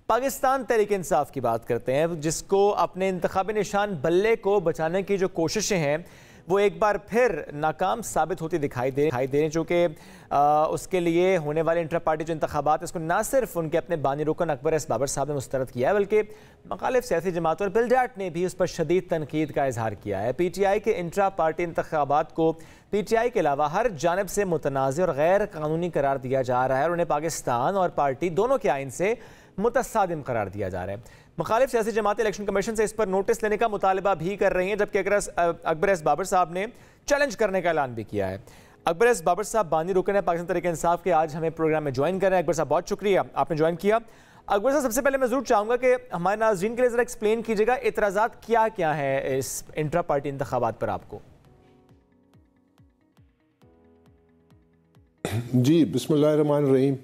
पाकिस्तान तहरीक इंसाफ की बात करते हैं, जिसको अपने इंतखाबी निशान बल्ले को बचाने की जो कोशिशें हैं वो एक बार फिर नाकाम साबित होती दिखाई दे रही हैं। चूँकि उसके लिए होने वाले इंटर पार्टी जो इंतखाबात इसको ना सिर्फ उनके अपने बानी रुकन अकबर एस बाबर साहब ने मुस्तरद किया है, बल्कि मुखालिफ सियासी जमात और बिलडाट ने भी उस पर शदीद तनकीद का इजहार किया है। PTI के इंट्रा पार्टी इंतखाबात को PTI के अलावा हर जानब से मुतनाज़ और गैर कानूनी करार दिया जा रहा है और उन्हें पाकिस्तान और पार्टी दोनों के आइन से मुतसादिम करार दिया जा रहा है। मुखालिफ सियासी जमात इलेक्शन कमीशन से इस पर नोटिस लेने का मुतालबा भी कर रही हैं, जबकि अकबर एस बाबर साहब ने चैलेंज करने का ऐलान भी किया है। अकबर एस बाबर साहब बानी रुकन है पाकिस्तान तहरीक इंसाफ के, आज हमें प्रोग्राम में ज्वाइन कर रहे हैं। अकबर साहब बहुत शुक्रिया आपने ज्वाइन किया। अकबर साहब, सबसे पहले मैं जरूर चाहूँगा कि हमारे नाज़रीन के लिए ज़रा एक्सप्लेन कीजिएगा एतराज़ात क्या क्या है इस इंट्रा पार्टी इंतखाबात पर आपको। जी, बिस्मिल्लाहिर्रहमानिर्रहीम।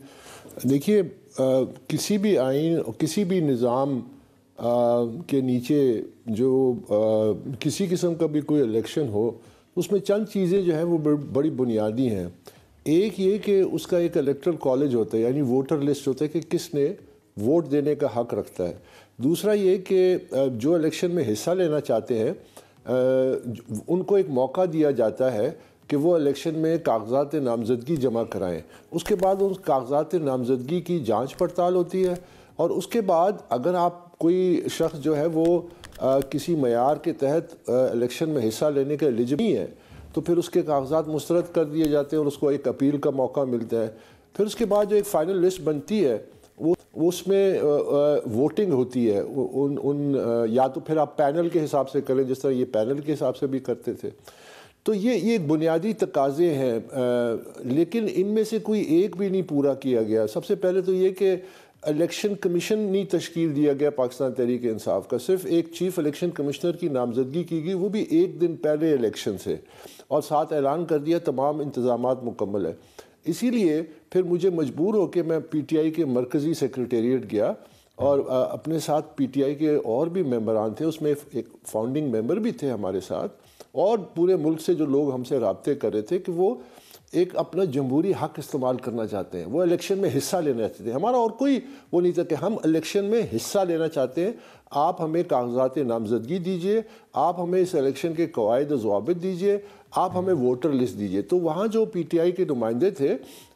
देखिए, किसी भी आइन और किसी भी निज़ाम के नीचे जो किसी किस्म का भी कोई इलेक्शन हो, उसमें चंद चीज़ें जो हैं वो बड़ी बुनियादी हैं। एक ये कि उसका एक इलेक्टरल कॉलेज होता है, यानी वोटर लिस्ट होता है कि किसने वोट देने का हक़ रखता है। दूसरा ये कि जो इलेक्शन में हिस्सा लेना चाहते हैं उनको एक मौका दिया जाता है कि वो इलेक्शन में कागजात नामज़दगी जमा कराएं। उसके बाद उन कागजात नामज़दगी की जांच पड़ताल होती है और उसके बाद अगर आप कोई शख्स जो है वो किसी मयार के तहत इलेक्शन में हिस्सा लेने के एलिजिबल नहीं है, तो फिर उसके कागजात मुस्तरद कर दिए जाते हैं और उसको एक अपील का मौका मिलता है। फिर उसके बाद जो एक फ़ाइनल लिस्ट बनती है वो उसमें वोटिंग होती है। या तो फिर आप पैनल के हिसाब से करें, जिस तरह ये पैनल के हिसाब से भी करते थे। तो ये बुनियादी तकाज़े हैं, लेकिन इनमें से कोई एक भी नहीं पूरा किया गया। सबसे पहले तो ये कि इलेक्शन कमीशन नहीं तश्कील दिया गया पाकिस्तान तहरीक इंसाफ का। सिर्फ एक चीफ इलेक्शन कमिश्नर की नामजदगी की गई, वो भी एक दिन पहले इलेक्शन से, और साथ ऐलान कर दिया तमाम इंतज़ामात मुकम्मल है। इसीलिए फिर मुझे मजबूर हो के मैं PTI के मरकज़ी सेक्रेटेरिएट गया और अपने साथ PTI के और भी मेंबरान थे, उसमें एक फाउंडिंग मेंबर भी थे हमारे साथ, और पूरे मुल्क से जो लोग हमसे राब्ते कर रहे थे कि वो एक अपना जमहूरी हक़ इस्तेमाल करना चाहते हैं, वो इलेक्शन में हिस्सा लेना चाहते थे। हमारा और कोई वो नहीं था कि हम इलेक्शन में हिस्सा लेना चाहते हैं, आप हमें कागजात नामज़दगी दीजिए, आप हमें इस इलेक्शन के कवायद ज़वाबित दीजिए, आप हमें वोटर लिस्ट दीजिए। तो वहाँ जो PTI के नुमाइंदे थे,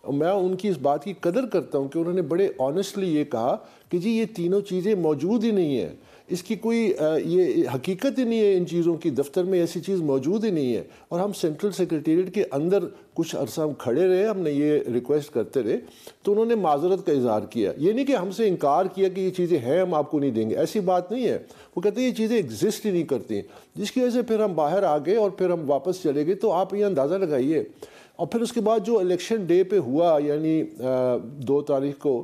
मैं उनकी इस बात की कदर करता हूँ कि उन्होंने बड़े ऑनेस्टली ये कहा कि जी ये तीनों चीज़ें मौजूद ही नहीं है, इसकी कोई ये हकीकत ही नहीं है, इन चीज़ों की दफ्तर में ऐसी चीज़ मौजूद ही नहीं है। और हम सेंट्रल सेक्रेटेरिएट के अंदर कुछ अरसा हम खड़े रहे, हमने ये रिक्वेस्ट करते रहे, तो उन्होंने माजरत का इजहार किया। ये नहीं कि हमसे इनकार किया कि ये चीज़ें हैं हम आपको नहीं देंगे, ऐसी बात नहीं है। वो कहते हैं ये चीज़ें एग्जिस्ट ही नहीं करती, जिसकी वजह से फिर हम बाहर आ गए और फिर हम वापस चले गए। तो आप ये अंदाज़ा लगाइए। और फिर उसके बाद जो इलेक्शन डे पे हुआ, यानी 2 तारीख को,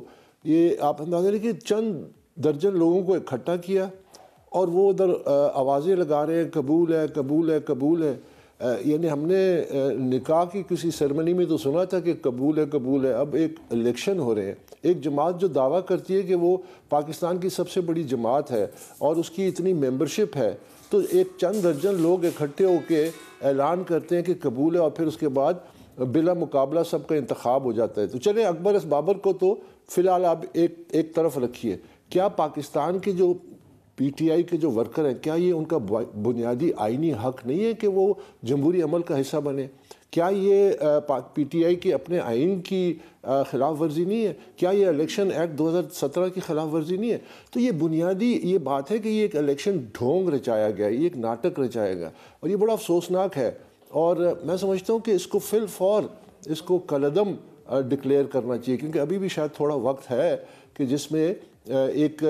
ये आप अंदाज़ा लगे चंद दर्जन लोगों को इकट्ठा किया और वो उधर आवाज़ें लगा रहे हैं कबूल है कबूल है कबूल है। यानी हमने निकाह की किसी सेरेमनी में तो सुना था कि कबूल है कबूल है, अब एक इलेक्शन हो रहे हैं। एक जमात जो दावा करती है कि वो पाकिस्तान की सबसे बड़ी जमात है और उसकी इतनी मेंबरशिप है, तो एक चंद दर्जन लोग इकट्ठे होकर ऐलान करते हैं कि कबूल है और फिर उसके बाद बिला मुकाबला सबका इंतखाब हो जाता है। तो चले, अकबर एस बाबर को तो फ़िलहाल आप एक तरफ रखिए। क्या पाकिस्तान के जो PTI के जो वर्कर हैं, क्या ये उनका बुनियादी आइनी हक़ नहीं है कि वो जमहूरी अमल का हिस्सा बने? क्या ये PTI के अपने आइन की ख़िलाफ़ वर्जी नहीं है? क्या ये इलेक्शन एक्ट 2017 की ख़िलाफ़ वर्जी नहीं है? तो ये बुनियादी ये बात है कि ये एक इलेक्शन ढोंग रचाया गया, ये एक नाटक रचाया गया, और ये बड़ा अफसोसनाक है। और मैं समझता हूँ कि इसको फिल फॉर इसको कलदम डिक्लेयर करना चाहिए, क्योंकि अभी भी शायद थोड़ा वक्त है कि जिसमें एक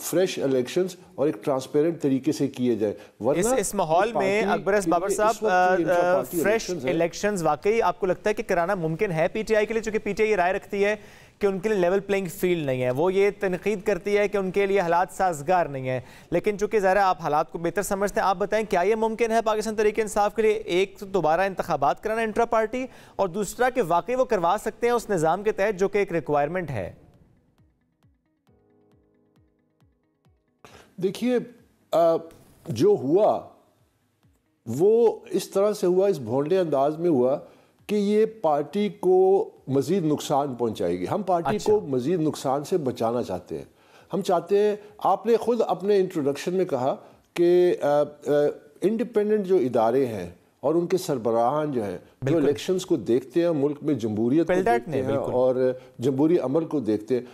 फ्रेश इलेक्शंस और एक ट्रांसपेरेंट तरीके से किए जाए। वरना इस माहौल में अकबर एस बाबर साहब, फ्रेश इलेक्शंस वाकई आपको लगता है कि कराना मुमकिन है PTI के लिए? चूंकि PTI ये राय रखती है कि उनके लिए लेवल प्लेइंग फील्ड नहीं है, वो ये तनकीद करती है कि उनके लिए हालात साजगार नहीं है, लेकिन चूंकि ज़रा आप हालात को बेहतर समझते हैं, आप बताएं क्या ये मुमकिन है पाकिस्तान तहरीक इंसाफ के लिए, एक तो दोबारा इंतखाबात कराना इंट्रा पार्टी, और दूसरा कि वाकई वो करवा सकते हैं उस निज़ाम के तहत जो कि एक रिक्वायरमेंट है? देखिए, जो हुआ वो इस तरह से हुआ, इस भोंडे अंदाज में हुआ कि ये पार्टी को मज़ीद नुकसान पहुंचाएगी। हम पार्टी को मज़ीद नुकसान से बचाना चाहते हैं। हम चाहते हैं, आपने खुद अपने इंट्रोडक्शन में कहा कि इंडिपेंडेंट जो इदारे हैं और उनके सरबराहान जो हैं, जो इलेक्शंस को देखते हैं, मुल्क में जमहूरियत को देखते हैं और जमहूरी अमल को देखते हैं,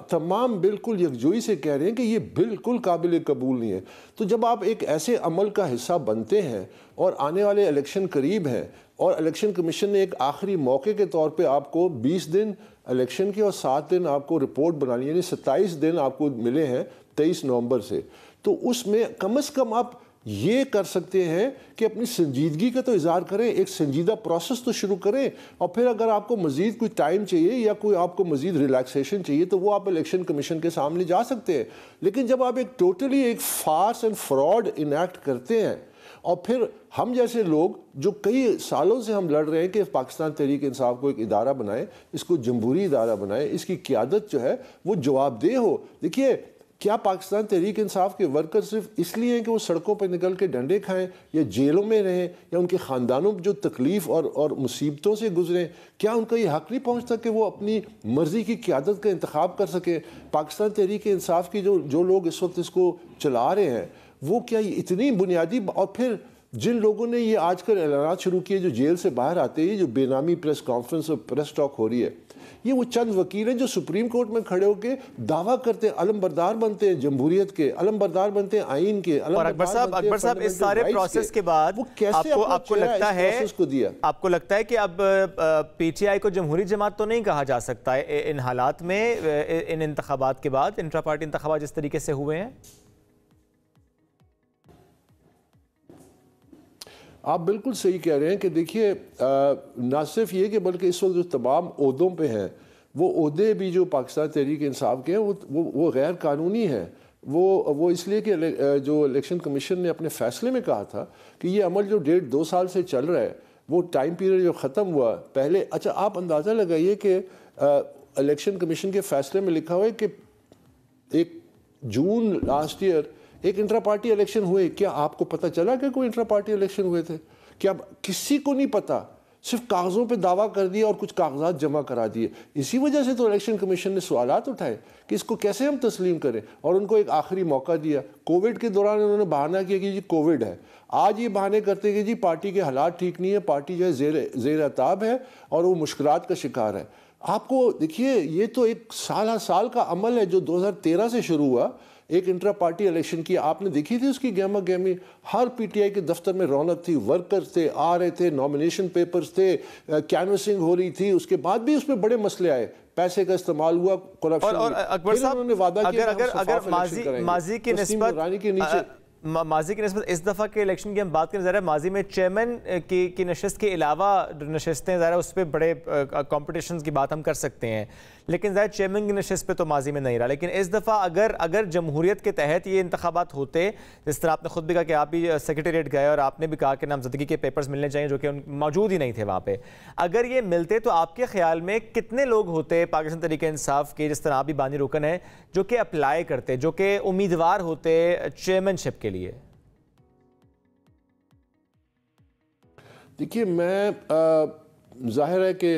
तमाम बिल्कुल यकजोई से कह रहे हैं कि ये बिल्कुल काबिल कबूल नहीं है। तो जब आप एक ऐसे अमल का हिस्सा बनते हैं और आने वाले इलेक्शन करीब हैं और इलेक्शन कमीशन ने एक आखिरी मौके के तौर पे आपको 20 दिन इलेक्शन के और 7 दिन आपको रिपोर्ट बनानी, यानी 27 दिन आपको मिले हैं 23 नवंबर से, तो उसमें कम से कम आप ये कर सकते हैं कि अपनी संजीदगी का तो इजहार करें, एक संजीदा प्रोसेस तो शुरू करें, और फिर अगर आपको मजीद कोई टाइम चाहिए या कोई आपको मजीद रिलैक्सेशन चाहिए तो वो आप इलेक्शन कमीशन के सामने जा सकते हैं। लेकिन जब आप एक टोटली एक फार्स एंड फ्रॉड इनैक्ट करते हैं और फिर हम जैसे लोग जो कई सालों से हम लड़ रहे हैं कि पाकिस्तान तहरीक इंसाफ को एक इदारा बनाएं, इसको जमहूरी इदारा बनाएं, इसकी क़ियादत जो है वो जवाबदेह हो। देखिए, क्या पाकिस्तान तहरीक इंसाफ के वर्कर सिर्फ इसलिए हैं कि वो सड़कों पर निकल के डंडे खाएं या जेलों में रहें या उनके ख़ानदानों को जो तकलीफ़ और मुसीबतों से गुजरें, क्या उनका ये हक़ नहीं पहुँचता कि वो अपनी मर्ज़ी की क़ियादत का इंतखाब कर सकें? पाकिस्तान तहरीक इंसाफ की जो लोग इस वक्त इसको चला रहे हैं, वो क्या इतनी बुनियादी, और फिर जिन लोगों ने ये आजकल ऐलानात शुरू किए जो जेल से बाहर आते हैं, जो बेनामी प्रेस कॉन्फ्रेंस और प्रेस टॉक हो रही है, ये वो चंद वकील हैं जो सुप्रीम कोर्ट में खड़े होकर दावा करते हैं, अलमबरदार बनते हैं जमहूरियत के, अलमबरदार बनते हैं आइन के। और अकबर साहब इस सारे प्रोसेस के बाद वो कैसे आपको लगता है को दिया? आपको लगता है कि अब पीटीआई को जमहूरी जमात तो नहीं कहा जा सकता है इन हालात में, इन इंतखाबात के बाद, इंट्रा पार्टी इंतखाबात जिस तरीके से हुए हैं? आप बिल्कुल सही कह रहे हैं कि देखिए, ना सिर्फ ये कि बल्कि इस वक्त जो तमाम ओहदों पे हैं, वो ओहदे भी जो पाकिस्तान तहरीक इंसाफ के हैं वो गैर कानूनी हैं। वो इसलिए कि जो इलेक्शन कमीशन ने अपने फ़ैसले में कहा था कि ये अमल जो 1.5-2 साल से चल रहा है, वो टाइम पीरियड जो ख़त्म हुआ पहले, अच्छा आप अंदाज़ा लगाइए कि इलेक्शन कमीशन के फ़ैसले में लिखा हुआ है कि 1 जून लास्ट ईयर एक इंट्रा पार्टी इलेक्शन हुए। क्या आपको पता चला कि कोई इंट्रा पार्टी इलेक्शन हुए थे? क्या किसी को नहीं पता, सिर्फ कागज़ों पे दावा कर दिया और कुछ कागजात जमा करा दिए। इसी वजह से तो इलेक्शन कमीशन ने सवालात उठाए कि इसको कैसे हम तस्लीम करें, और उनको एक आखिरी मौका दिया। कोविड के दौरान उन्होंने बहाना किया कि जी कोविड है, आज ये बहाने करते कि जी पार्टी के हालात ठीक नहीं है, पार्टी जो है ज़ेर अताब है और वो मुश्किलात का शिकार है। आपको देखिए, ये तो एक साल का अमल है जो 2013 से शुरू हुआ, एक इंट्रा पार्टी इलेक्शन की। आपने देखी थी उसकी गहमा गहमी, हर पीटीआई के दफ्तर में रौनक थी, वर्कर्स थे, आ रहे थे, नॉमिनेशन पेपर्स थे, कैनवसिंग हो रही थी, उसके बाद भी उसमें बड़े मसले आए, पैसे का इस्तेमाल हुआ, करप्शन। और अकबर साहब, उन्होंने वादा किया अगर माजी की निस्बत माजी की नस्बत इस दफ़ा के इलेक्शन की हम बात करें, ज़रा माजी में चेयरमैन की नशस्त के अलावा नशस्तें, ज़रा उस पर बड़े कॉम्पिटिशन की बात हम कर सकते हैं, लेकिन ज़रा चेयरमैन की नशस्त पे तो माजी में नहीं रहा। लेकिन इस दफ़ा अगर जमहूरियत के तहत ये इंतखाबात होते, जिस तरह आपने खुद भी कहा कि आप भी सेक्रेटेरिएट गए और आपने भी कहा कि नामजदगी के पेपर्स मिलने चाहिए जो कि मौजूद ही नहीं थे वहाँ पर, अगर ये मिलते तो आपके ख्याल में कितने लोग होते पाकिस्तान तहरीक इंसाफ के, जिस तरह आप भी बानी रुकन है, जो कि अप्लाई करते, जो कि उम्मीदवार होते चेयरमैनशिप के लिए? देखिए, मैं जाहिर है कि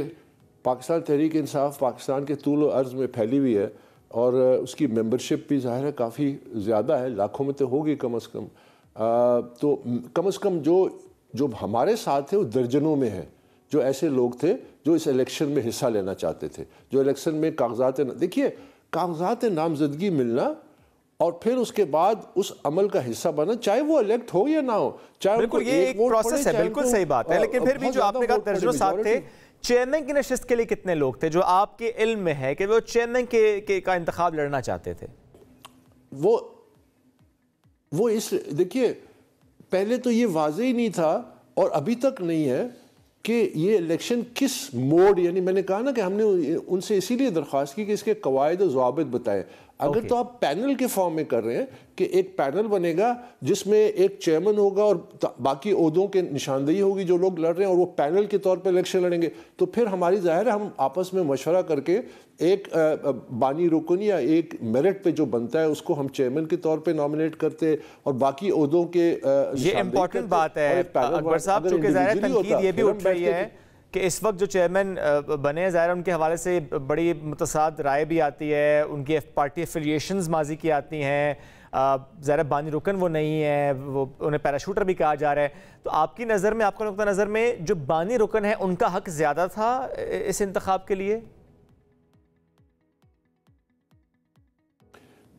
पाकिस्तान तहरीक इंसाफ पाकिस्तान के तूल अर्ज़ में फैली हुई है और उसकी मेंबरशिप भी जाहिर है काफ़ी ज़्यादा है, लाखों में तो होगी कम अज़ कम। तो कम से कम जो हमारे साथ थे वो दर्जनों में हैं, जो ऐसे लोग थे जो इस इलेक्शन में हिस्सा लेना चाहते थे, जो इलेक्शन में कागजात, देखिए कागजात नामजदगी मिलना और फिर उसके बाद उस अमल का हिस्सा बना, चाहे वो इलेक्ट हो या ना हो, चाहे बिल्कुल ये एक प्रोसेस है, बिल्कुल सही बात है। लेकिन फिर भी जो आपने कहा दर्जनों साथ थे, चेयरमैन की नशिस्त के लिए कितने लोग थे जो आपके इल्म में है कि वो चेयरमैन का इंतखाब लड़ना चाहते थे? वो इस देखिए, पहले तो ये वाज़ेह ही नहीं था और अभी तक नहीं है कि ये इलेक्शन किस मोड, यानी मैंने कहा ना कि हमने उनसे इसीलिए दरख्वास्त की कि इसके कवायद और ज़वाबित बताएं। अगर तो आप पैनल के फॉर्म में कर रहे हैं कि एक पैनल बनेगा जिसमें एक चेयरमैन होगा और बाकी ओहदों के निशानदेही होगी जो लोग लड़ रहे हैं और वो पैनल के तौर पर इलेक्शन लड़ेंगे, तो फिर हमारी जाहिर है हम आपस में मशवरा करके एक बानी रुकन या एक मेरिट पे जो बनता है उसको हम चेयरमैन के तौर पे नॉमिनेट करते और बाकी ओहदों के ये इम्पोर्टेंट बात है अकबर साहब, चूंकि जाहिर है तनकीद ये भी उठ रही है कि इस वक्त जो चेयरमैन बने हैं, ज़ाहिर उनके हवाले से बड़ी मुतसाद राय भी आती है, उनकी पार्टी एफिलिएशंस माजी की आती हैं, ज़ाहिर बानी रुकन वो नहीं है, वो उन्हें पैराशूटर भी कहा जा रहा है। तो आपकी नज़र में, आपका नुक्ता नज़र में, जो बानी रुकन है उनका हक ज़्यादा था इस इंतखाब के लिए?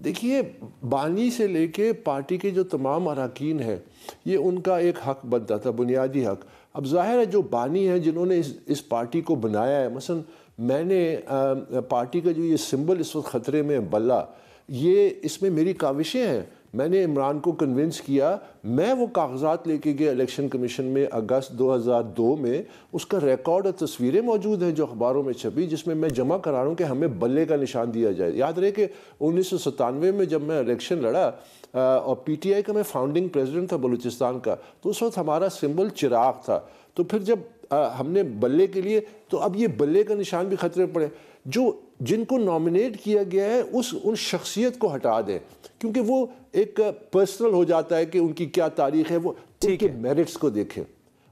देखिए, बानी से लेके पार्टी के जो तमाम अरकान हैं, ये उनका एक हक बनता था, बुनियादी हक। अब जाहिर है जो बानी हैं जिन्होंने इस पार्टी को बनाया है, मसलन मैंने पार्टी का जो ये सिंबल इस वक्त ख़तरे में बल्ला, ये इसमें मेरी काविशें हैं। मैंने इमरान को कन्विंस किया, मैं वो कागजात लेके गया इलेक्शन कमीशन में अगस्त 2002 में, उसका रिकॉर्ड और तस्वीरें मौजूद हैं जो अखबारों में छपी, जिसमें मैं जमा करा रहा हूँ कि हमें बल्ले का निशान दिया जाए। याद रहे कि 1997 में जब मैं इलेक्शन लड़ा और PTI का मैं फाउंडिंग प्रेसिडेंट था बलूचिस्तान का, तो उस वक्त हमारा सिंबल चिराग था। तो फिर जब हमने बल्ले के लिए, तो अब ये बल्ले का निशान भी खतरे पड़े। जो जिनको नॉमिनेट किया गया है उन शख्सियत को हटा दें, क्योंकि वो एक पर्सनल हो जाता है कि उनकी क्या तारीख है, वो उनके मेरिट्स को देखें।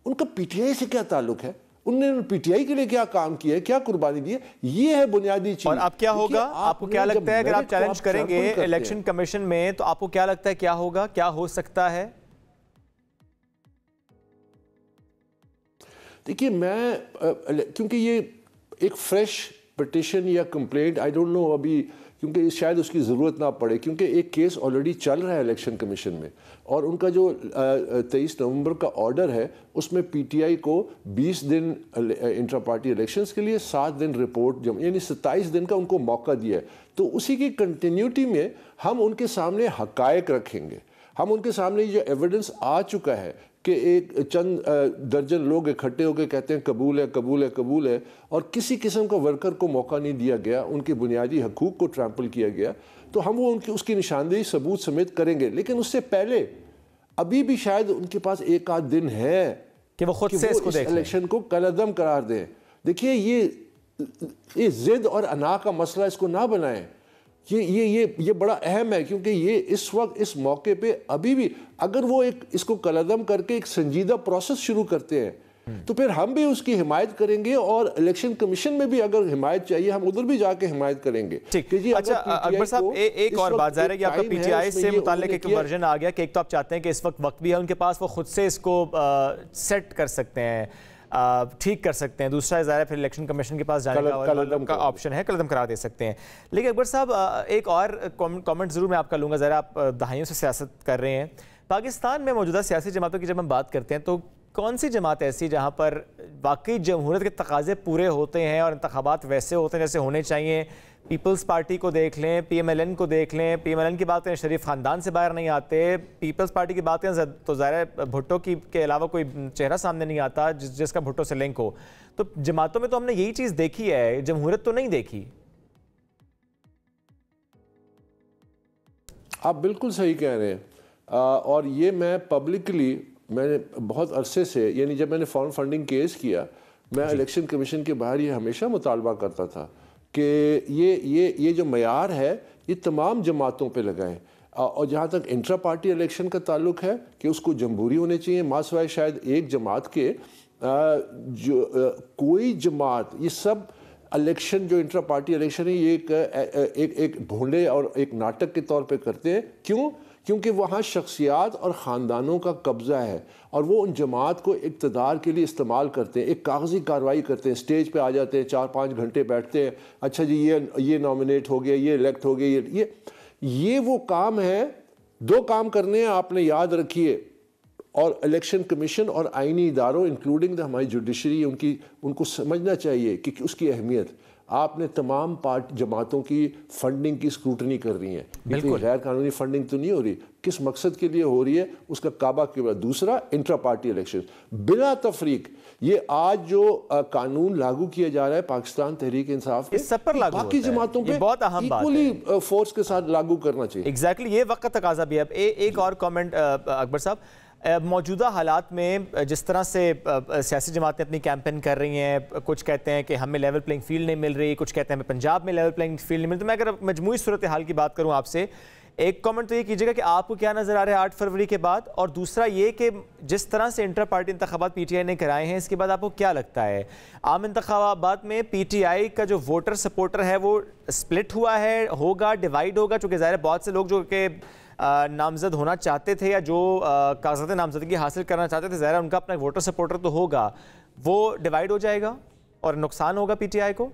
उनका PTI से क्या ताल्लुक है, उन्होंने PTI के लिए क्या काम किया है, क्या कुर्बानी दी है, ये है बुनियादी चीज। और अब क्या होगा, आपको क्या लगता है, अगर आप चैलेंज करेंगे इलेक्शन कमीशन में, तो आपको क्या लगता है क्या होगा, क्या हो सकता है? देखिए, मैं क्योंकि ये एक फ्रेश पिटिशन या कंप्लेंट, आई डोंट नो अभी, क्योंकि शायद उसकी ज़रूरत ना पड़े, क्योंकि एक केस ऑलरेडी चल रहा है इलेक्शन कमीशन में, और उनका जो 23 नवंबर का ऑर्डर है उसमें PTI को 20 दिन इंट्रा पार्टी इलेक्शंस के लिए, 7 दिन रिपोर्ट, यानी 27 दिन का उनको मौका दिया है। तो उसी की कंटिन्यूटी में हम उनके सामने हकायक रखेंगे, हम उनके सामने ये एविडेंस आ चुका है कि एक चंद दर्जन लोग इकट्ठे होकर कहते हैं कबूल है, कबूल है, कबूल है, और किसी किस्म का वर्कर को मौका नहीं दिया गया, उनके बुनियादी हकूक़ को ट्रैम्पल किया गया, तो हम वो उसकी निशानदेही सबूत समेत करेंगे। लेकिन उससे पहले अभी भी शायद उनके पास एक आध दिन है कि वो खुद से इसको देख इलेक्शन को कलअदम करार दें। देखिए, ये जिद और अना का मसला इसको ना बनाएं। ये बड़ा अहम है, क्योंकि ये इस वक्त इस मौके पे अभी भी अगर वो इसको कलअदम करके एक संजीदा प्रोसेस शुरू करते हैं तो फिर हम भी उसकी हिमायत करेंगे, और इलेक्शन कमीशन में भी अगर हिमायत चाहिए हम उधर भी जाके हिमायत करेंगे। ठीक। अच्छा अकबर साहब, एक और बात ज़ाहिर है कि आपका PTI से मुताल्लिक एक वर्जन आ गया कि एक तो आप चाहते हैं कि इस वक्त भी है उनके पास, वो खुद से इसको सेट कर सकते हैं, ठीक कर सकते हैं। दूसरा ज़ाहिर फिर इलेक्शन कमीशन के पास जाने का ऑप्शन है, कलअदम करा दे सकते हैं। लेकिन अकबर साहब, एक और कमेंट ज़रूर मैं आपका लूँगा। ज़रा आप दहाइयों से सियासत कर रहे हैं, पाकिस्तान में मौजूदा सियासी जमातों की जब हम बात करते हैं तो कौन सी जमात ऐसी जहाँ पर वाकई जमहूरियत के तकाजे पूरे होते हैं और इंतखाबात वैसे होते हैं जैसे होने चाहिए? पीपल्स पार्टी को देख लें, PMLN को देख लें। PMLN की बात करें, शरीफ ख़ानदान से बाहर नहीं आते। पीपल्स पार्टी की बात करें तो ज़ाहिर भुट्टो के अलावा कोई चेहरा सामने नहीं आता जिसका भुट्टो से लिंक हो। तो जमातों में तो हमने यही चीज़ देखी है, जमहूरियत तो नहीं देखी। आप बिल्कुल सही कह रहे हैं, और ये मैं पब्लिकली, मैंने बहुत अरसे से, यानी जब मैंने फॉरेन फंडिंग केस किया, मैं इलेक्शन कमीशन के बाहर ये हमेशा मुतालबा करता था कि ये जो मयार है ये तमाम जमातों पे लगाएं। और जहाँ तक इंट्रा पार्टी इलेक्शन का ताल्लुक है कि उसको जमहूरी होने चाहिए, मासवाए शायद एक जमात के, जो कोई जमात, ये सब इलेक्शन जो इंट्रा पार्टी इलेक्शन है ये एक भोंडे और एक नाटक के तौर पे करते हैं। क्यों? क्योंकि वहाँ शख्सियात और ख़ानदानों का कब्ज़ा है, और वो उन जमात को इक़्तिदार के लिए इस्तेमाल करते हैं, एक कागज़ी कार्रवाई करते हैं, स्टेज पे आ जाते हैं, 4-5 घंटे बैठते हैं, अच्छा जी ये नॉमिनेट हो गया, ये इलेक्ट हो गया, ये वो काम है। 2 काम करने हैं, आपने याद रखिए, और इलेक्शन कमीशन और आइनी इदारों इंक्लूडिंग हमारी जुडिशरी उनको समझना चाहिए कि उसकी अहमियत। आपने तमाम जमातों की फंडिंग की स्क्रूटनी कर रही है, बिल्कुल गैर कानूनी फंडिंग तो नहीं हो रही, किस मकसद के लिए हो रही है उसका काबा के बाद। दूसरा, इंट्रा पार्टी इलेक्शन बिला तफरीक, ये आज जो कानून लागू किया जा रहा है पाकिस्तान तहरीक इंसाफ के, सब पर लागू बाकी जमातों पे बहुत अहम बात है, इक्वली फोर्स के साथ लागू करना चाहिए। एग्जैक्टली, ये वक्त तकाजा भी है। अब एक और कमेंट अकबर साहब, मौजूदा हालात में जिस तरह से सियासी जमातें अपनी कैंपेन कर रही हैं, कुछ कहते हैं कि हमें लेवल प्लेइंग फील्ड नहीं मिल रही, कुछ कहते हैं हमें पंजाब में लेवल प्लेइंग फील्ड नहीं मिल रही। तो मैं अगर मजमूई सूरत हाल की बात करूं आपसे, एक कमेंट तो ये कीजिएगा कि आपको क्या नज़र आ रहा है 8 फरवरी के बाद, और दूसरा ये कि जिस तरह से इंटर पार्टी इंतखाबात पीटीआई ने कराए हैं, इसके बाद आपको क्या लगता है आम इंतखाबात में पीटीआई का जो वोटर सपोर्टर है वो स्प्लिट हुआ है, होगा, डिवाइड होगा? चूँकि ज़ाहिर बहुत से लोग जो कि नामजद होना चाहते थे या जो कागज़ात नामजदगी हासिल करना चाहते थे, ज़ाहिर उनका अपना वोटर सपोर्टर तो होगा, वो डिवाइड हो जाएगा और नुकसान होगा पीटीआई को।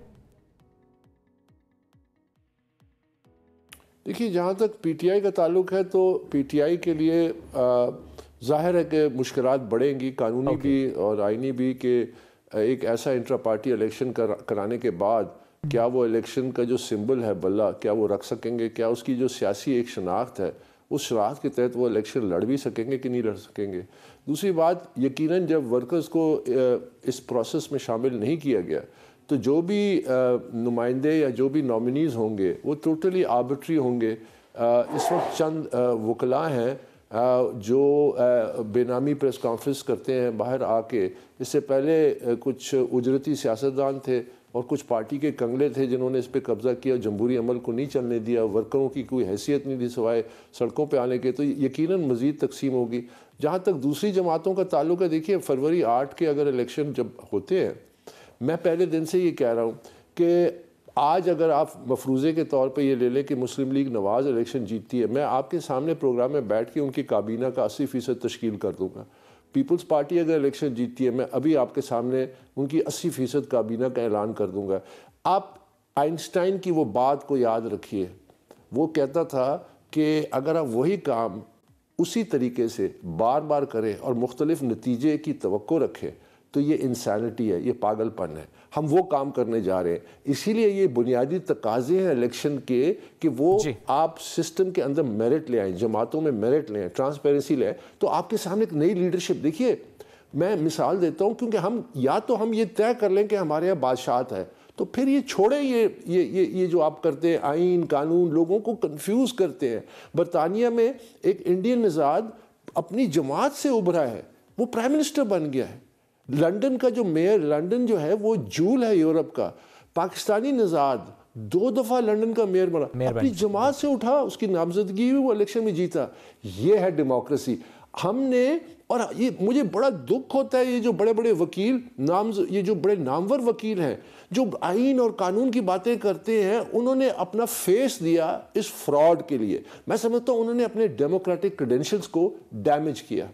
देखिए, जहाँ तक पीटीआई का ताल्लुक है तो पीटीआई के लिए जाहिर है कि मुश्किलात बढ़ेंगी, कानूनी भी और आईनी भी, कि एक ऐसा इंट्रा पार्टी इलेक्शन कराने के बाद क्या वो इलेक्शन का जो सिंबल है बल्ला, क्या वो रख सकेंगे, क्या उसकी जो सियासी एक शनाख्त है उस शनाख्त के तहत वो इलेक्शन लड़ भी सकेंगे कि नहीं लड़ सकेंगे। दूसरी बात, यकीनन जब वर्कर्स को इस प्रोसेस में शामिल नहीं किया गया तो जो भी नुमाइंदे या जो भी नॉमिनीज़ होंगे वो टोटली आर्बिट्री होंगे। इस वक्त चंद वकला हैं जो बेनामी प्रेस कॉन्फ्रेंस करते हैं बाहर आके। इससे पहले कुछ उजरती सियासतदान थे और कुछ पार्टी के कंगले थे जिन्होंने इस पर कब्ज़ा किया, जमहूरी अमल को नहीं चलने दिया, वर्करों की कोई हैसियत नहीं दी सिवाय सड़कों पे आने के। तो यकीनन मज़ीद तकसीम होगी। जहाँ तक दूसरी जमातों का ताल्लुक है, देखिए फरवरी 8 के अगर इलेक्शन जब होते हैं, मैं पहले दिन से ये कह रहा हूँ कि आज अगर आप मफरूज़े के तौर पे ये ले लें कि मुस्लिम लीग नवाज़ इलेक्शन जीतती है, मैं आपके सामने प्रोग्राम में बैठ के उनकी काबीना का 80% तश्कील कर दूँगा। पीपल्स पार्टी अगर इलेक्शन जीतती है, मैं अभी आपके सामने उनकी 80% काबीना का ऐलान कर दूँगा। आप आइंस्टाइन की वो बात को याद रखिए, वो कहता था कि अगर आप वही काम उसी तरीके से बार बार करें और मुख्तलिफ नतीजे की तवक्को रखें तो ये इंसानिटी है, ये पागलपन है। हम वो काम करने जा रहे हैं। इसीलिए ये बुनियादी तकाजे हैं इलेक्शन के कि वो आप सिस्टम के अंदर मेरिट ले आएँ, जमातों में मेरिट ले आएँ, ट्रांसपेरेंसी ले आएँ। तो आपके सामने एक नई लीडरशिप, देखिए मैं मिसाल देता हूँ, क्योंकि हम या तो हम ये तय कर लें कि हमारे यहाँ बादशाहत है, तो फिर ये छोड़े ये जो आप करते हैं आइन कानून, लोगों को कंफ्यूज करते हैं। बरतानिया में एक इंडियन निज़ाद अपनी जमात से उभरा है, वो प्राइम मिनिस्टर बन गया है। लंदन का जो मेयर, लंदन जो है वो जूल है यूरोप का, पाकिस्तानी निज़ाद 2 दफ़ा लंदन का मेयर बना, अपनी जमात से उठा, उसकी नामजदगी भी वो इलेक्शन में जीता। ये है डेमोक्रेसी। हमने, और ये मुझे बड़ा दुख होता है, ये जो बड़े बड़े वकील ये जो बड़े नामवर वकील हैं जो आइन और कानून की बातें करते हैं, उन्होंने अपना फेस दिया इस फ्रॉड के लिए। मैं समझता हूँ उन्होंने अपने डेमोक्रेटिक क्रेडेंशियल्स को डैमेज किया।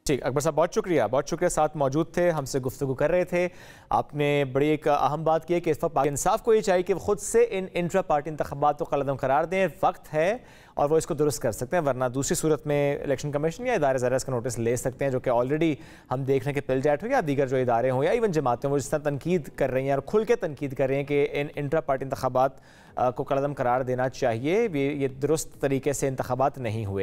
ठीक, अकबर साहब बहुत शुक्रिया, साथ मौजूद थे, हमसे गुफ्तगू कर रहे थे। आपने बड़ी एक अहम बात की है कि इस वक्त इंसाफ को ये चाहिए कि खुद से इन इंट्रा पार्टी इंतखाबात को कलअदम करार दें। वक्त है और वो इसको दुरुस्त कर सकते हैं, वरना दूसरी सूरत में इलेक्शन कमीशन या इदारे ज़रा इसका नोटिस ले सकते हैं, जो कि ऑलरेडी हम देख रहे हैं कि पिलजैट हो या दीगर जो इदारे हों या इवन जमातें वो जिस तरह तनकीद कर रही हैं और खुल के तनकीद कर रही हैं कि इन इंट्रा पार्टी इंतखाबात को कलअदम करार देना चाहिए। ये दुरुस्त तरीके से इंतखाबात नहीं हुए।